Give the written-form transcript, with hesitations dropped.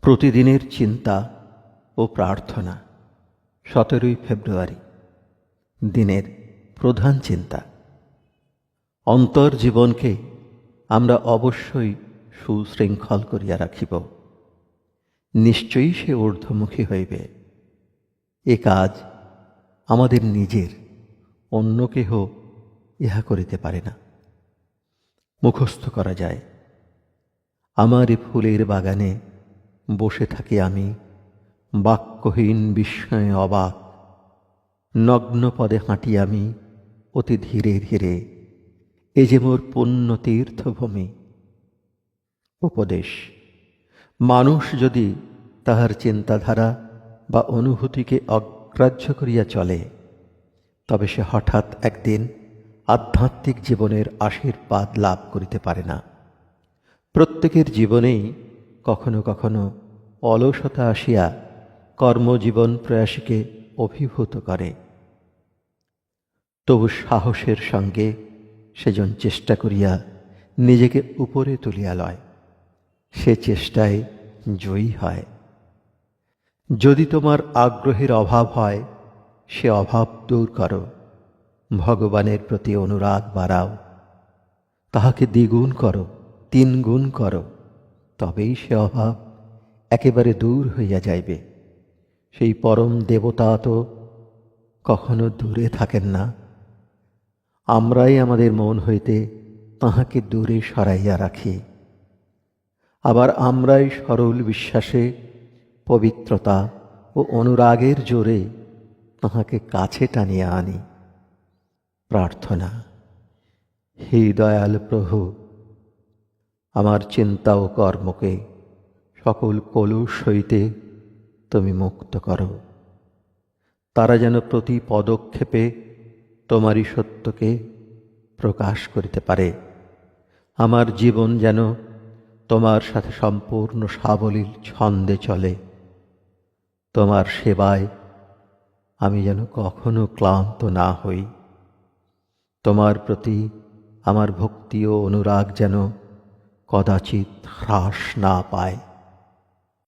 প্রতিদিনের চিন্তা ও প্রার্থনা। 17 ফেব্রুয়ারি দিনের প্রধান চিন্তা। অন্তর্জীবনকে আমরা অবশ্যই সুশৃঙ্খল করিয়া রাখিব, নিশ্চয়ই সে ঊর্ধ্বমুখী হইবে। এ কাজ আমাদের নিজের, অন্য কেহ ইহা করিতে পারে না। মুখস্থ করা যায়, আমারই ফুলের বাগানে বসে থাকি আমি, বাক্যহীন বিস্ময়ে অবাক, নগ্ন পদে হাঁটি আমি অতি ধীরে ধীরে, এ যে মোর পুণ্য তীর্থভূমি। উপদেশ: মানুষ যদি তাহার চিন্তাধারা বা অনুভূতিকে অগ্রাহ্য করিয়া চলে, তবে সে হঠাৎ একদিন আধ্যাত্মিক জীবনের আশীর্বাদ লাভ করিতে পারে না। প্রত্যেকের জীবনেই কখনো কখনো অলসতা আসিয়া কর্মজীবন প্রয়াসীকে অভিভূত করে। তবু সাহসের সঙ্গে সেজন চেষ্টা করিয়া নিজেকে উপরে তুলিয়া লয়, সে চেষ্টায় জয়ী হয়। যদি তোমার আগ্রহের অভাব হয়, সে অভাব দূর করো, ভগবানের প্রতি অনুরাগ বাড়াও, তাহাকে দ্বিগুণ করো, 3 গুণ করো, তবেই সে অভাব একেবারে দূর হইয়া যাইবে। সেই পরম দেবতা তো কখনো দূরে থাকেন না, আমরাই আমাদের মন হইতে তাহাকে দূরে সরাইয়া রাখি। আবার আমরাই সরল বিশ্বাসে, পবিত্রতা ও অনুরাগের জোরে তাহাকে কাছে টানিয়া আনি। প্রার্থনা: হে দয়াল প্রভু, আমার চিন্তা ও কর্মকে সকল কলুষ হইতে তুমি মুক্ত করো। তারা যেন প্রতি পদক্ষেপে তোমারই সত্যকে প্রকাশ করিতে পারে। আমার জীবন যেন তোমার সাথে সম্পূর্ণ সাবলীল ছন্দে চলে। তোমার সেবায় আমি যেন কখনো ক্লান্ত না হই। তোমার প্রতি আমার ভক্তি ও অনুরাগ যেন কদাচিৎ হ্রাস না পায়।